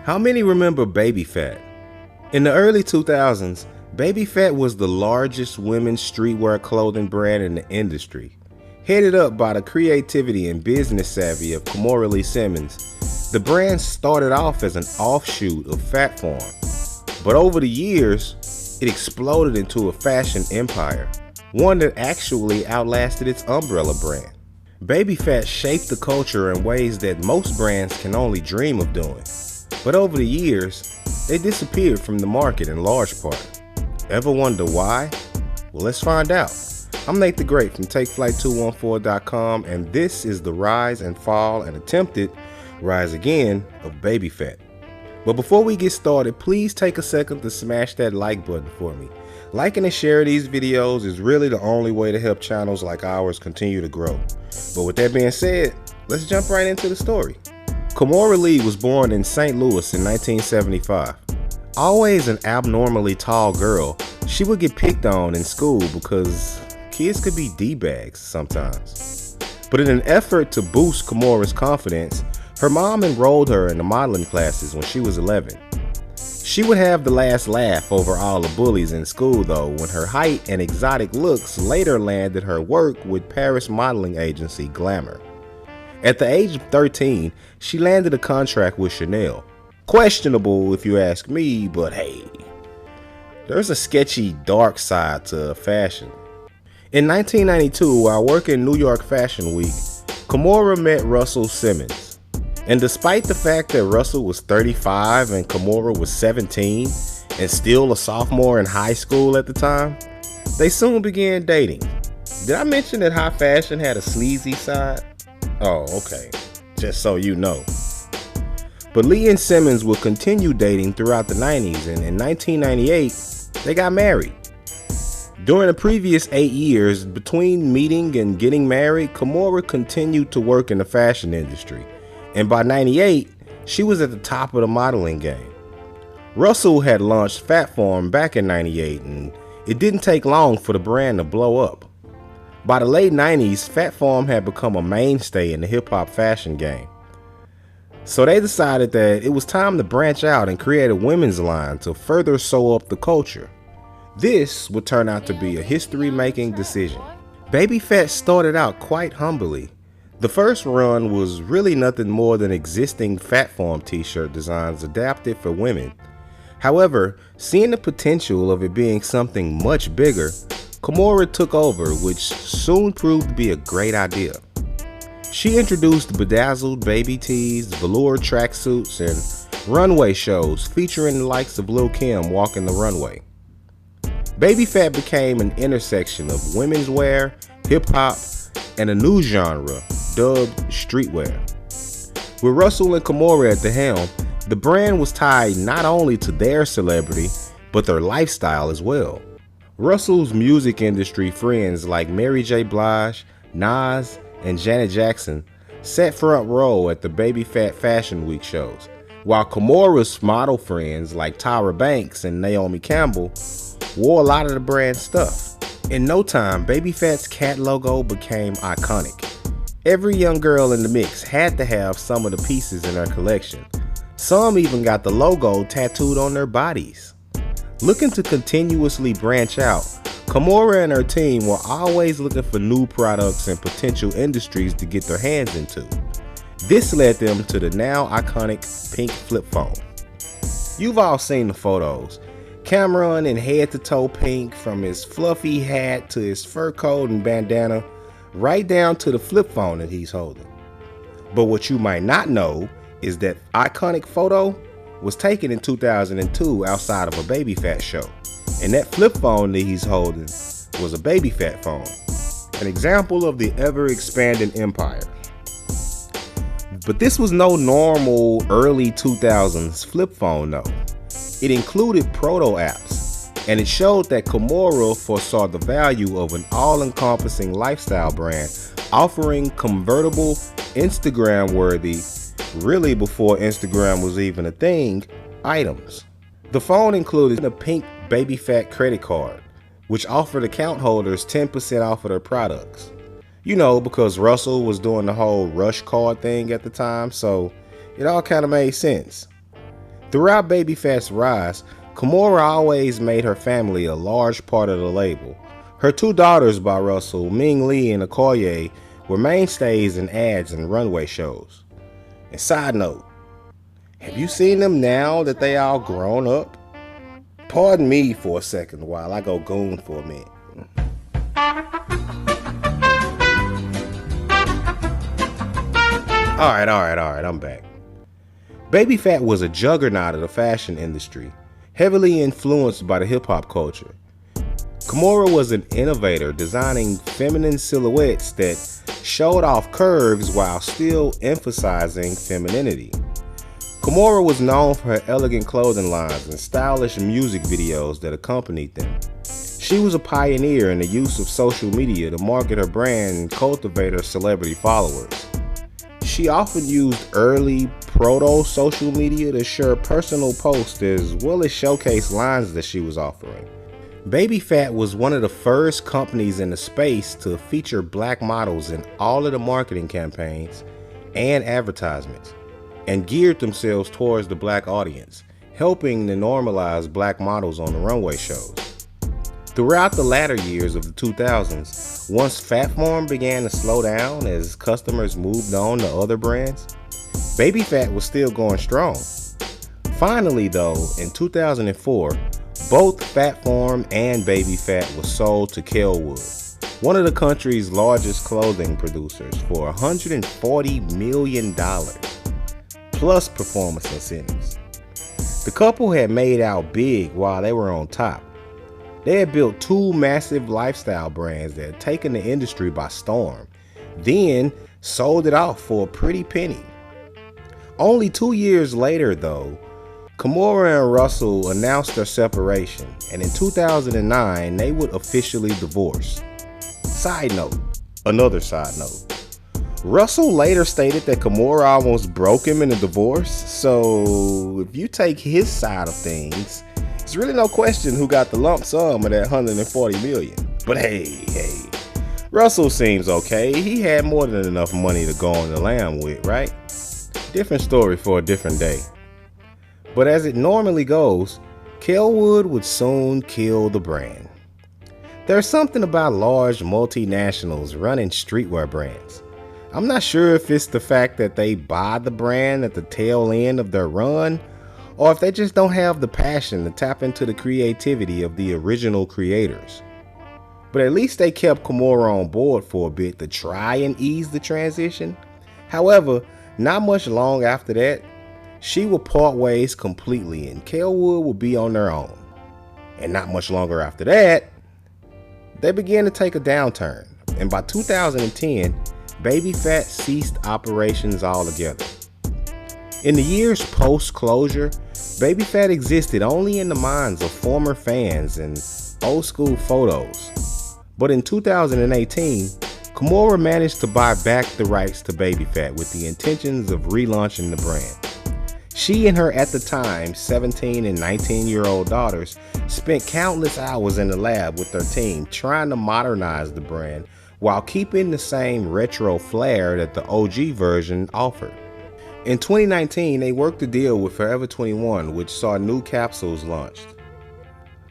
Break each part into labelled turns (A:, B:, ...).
A: How many remember Baby Phat? In the early 2000s, Baby Phat was the largest women's streetwear clothing brand in the industry. Headed up by the creativity and business savvy of Kimora Lee Simmons, the brand started off as an offshoot of Phat Farm. But over the years, it exploded into a fashion empire, one that actually outlasted its umbrella brand. Baby Phat shaped the culture in ways that most brands can only dream of doing. But over the years, they disappeared from the market in large part. Ever wonder why? Well, let's find out. I'm Nate the Great from TakeFlight214.com, and this is the rise and fall and attempted rise again of Baby Phat. But before we get started, please take a second to smash that like button for me. Liking and sharing these videos is really the only way to help channels like ours continue to grow. But with that being said, let's jump right into the story. Kimora Lee was born in St. Louis in 1975. Always an abnormally tall girl, she would get picked on in school because kids could be D-bags sometimes. But in an effort to boost Kimora's confidence, her mom enrolled her in the modeling classes when she was 11. She would have the last laugh over all the bullies in school though, when her height and exotic looks later landed her work with Paris modeling agency Glamour. At the age of 13, she landed a contract with Chanel. Questionable if you ask me, but hey, there's a sketchy dark side to fashion. In 1992, while working New York Fashion Week, Kimora met Russell Simmons. And despite the fact that Russell was 35 and Kimora was 17 and still a sophomore in high school at the time, they soon began dating. Did I mention that high fashion had a sleazy side? Oh, okay, just so you know. But Lee and Simmons would continue dating throughout the 90s, and in 1998, they got married. During the previous 8 years, between meeting and getting married, Kimora continued to work in the fashion industry, and by 98, she was at the top of the modeling game. Russell had launched Phat Farm back in 98, and it didn't take long for the brand to blow up. By the late 90s, Phat Farm had become a mainstay in the hip-hop fashion game. So they decided that it was time to branch out and create a women's line to further sew up the culture. This would turn out to be a history-making decision. Baby Phat started out quite humbly. The first run was really nothing more than existing Phat Farm t-shirt designs adapted for women. However, seeing the potential of it being something much bigger, Kimora took over, which soon proved to be a great idea. She introduced bedazzled baby tees, velour tracksuits, and runway shows featuring the likes of Lil' Kim walking the runway. Baby Phat became an intersection of women's wear, hip-hop, and a new genre dubbed streetwear. With Russell and Kimora at the helm, the brand was tied not only to their celebrity, but their lifestyle as well. Russell's music industry friends like Mary J. Blige, Nas, and Janet Jackson sat front row at the Baby Phat Fashion Week shows, while Kimora's model friends like Tyra Banks and Naomi Campbell wore a lot of the brand's stuff. In no time, Baby Phat's cat logo became iconic. Every young girl in the mix had to have some of the pieces in her collection. Some even got the logo tattooed on their bodies. Looking to continuously branch out, Kimora and her team were always looking for new products and potential industries to get their hands into. This led them to the now iconic pink flip phone. You've all seen the photos. Cameron in head-to-toe pink, from his fluffy hat to his fur coat and bandana, right down to the flip phone that he's holding. But what you might not know is that iconic photo was taken in 2002 outside of a Baby Phat show, and that flip phone that he's holding was a Baby Phat phone, an example of the ever-expanding empire. But this was no normal early 2000s flip phone though. It included proto apps, and it showed that Kimora foresaw the value of an all-encompassing lifestyle brand offering convertible, Instagram-worthy, really before Instagram was even a thing, items. The phone included a pink Baby Phat credit card, which offered account holders 10% off of their products. You know, because Russell was doing the whole rush card thing at the time, so it all kind of made sense. Throughout Baby Phat's rise, Kimora always made her family a large part of the label. Her two daughters by Russell, Ming Lee and Okoye, were mainstays in ads and runway shows. And side note, have you seen them now that they all grown up? Pardon me for a second while I go goon for a minute. Alright, I'm back. Baby Phat was a juggernaut of the fashion industry, heavily influenced by the hip-hop culture. Kimora was an innovator, designing feminine silhouettes that showed off curves while still emphasizing femininity. Kimora was known for her elegant clothing lines and stylish music videos that accompanied them. She was a pioneer in the use of social media to market her brand and cultivate her celebrity followers. She often used early proto-social media to share personal posts as well as showcase lines that she was offering. Baby Phat was one of the first companies in the space to feature black models in all of the marketing campaigns and advertisements, and geared themselves towards the black audience, helping to normalize black models on the runway shows. Throughout the latter years of the 2000s, once Phat Farm began to slow down as customers moved on to other brands, Baby Phat was still going strong. Finally though, in 2004, both Phat Farm and Baby Phat were sold to Kellwood, one of the country's largest clothing producers, for $140 million, plus performance incentives. The couple had made out big while they were on top. They had built two massive lifestyle brands that had taken the industry by storm, then sold it off for a pretty penny. Only 2 years later though, Kimora and Russell announced their separation, and in 2009 they would officially divorce. Another side note. Russell later stated that Kimora almost broke him in a divorce, so if you take his side of things, there's really no question who got the lump sum of that $140 million. But hey, Russell seems okay. He had more than enough money to go on the lam with, right? Different story for a different day. But as it normally goes, Kellwood would soon kill the brand. There's something about large multinationals running streetwear brands. I'm not sure if it's the fact that they buy the brand at the tail end of their run, or if they just don't have the passion to tap into the creativity of the original creators. But at least they kept Kimora on board for a bit to try and ease the transition. However, not much long after that, she would part ways completely and Kellwood would be on their own. And not much longer after that, they began to take a downturn. And by 2010, Baby Phat ceased operations altogether. In the years post-closure, Baby Phat existed only in the minds of former fans and old school photos. But in 2018, Kimora managed to buy back the rights to Baby Phat with the intentions of relaunching the brand. She and her at the time 17 and 19-year-old daughters spent countless hours in the lab with their team trying to modernize the brand while keeping the same retro flair that the OG version offered. In 2019, they worked a deal with Forever 21, which saw new capsules launched.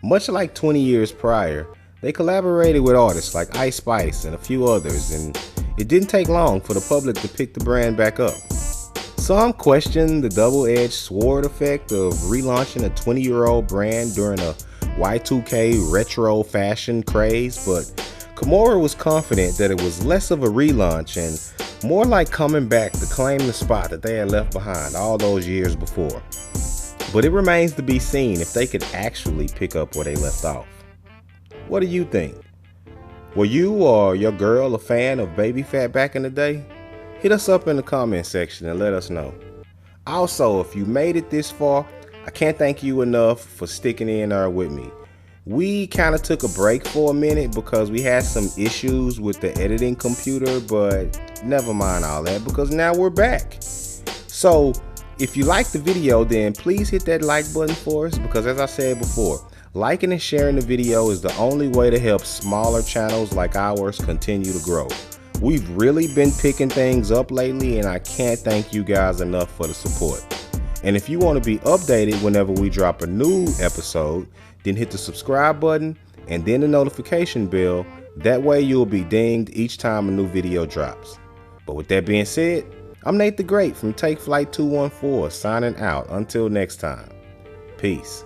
A: Much like 20 years prior, they collaborated with artists like Ice Spice and a few others, and it didn't take long for the public to pick the brand back up. Some question the double-edged sword effect of relaunching a 20-year-old brand during a Y2K retro fashion craze, but Kimora was confident that it was less of a relaunch and more like coming back to claim the spot that they had left behind all those years before. But it remains to be seen if they could actually pick up where they left off. What do you think? Were you or your girl a fan of Baby Phat back in the day? Hit us up in the comment section and let us know. Also, if you made it this far, I can't thank you enough for sticking in there with me. We kind of took a break for a minute because we had some issues with the editing computer, but never mind all that because now we're back. So if you liked the video, then please hit that like button for us because as I said before, liking and sharing the video is the only way to help smaller channels like ours continue to grow. We've really been picking things up lately, and I can't thank you guys enough for the support. And if you want to be updated whenever we drop a new episode, then hit the subscribe button and then the notification bell. That way you'll be dinged each time a new video drops. But with that being said, I'm Nate the Great from Take Flight 214 signing out. Until next time, peace.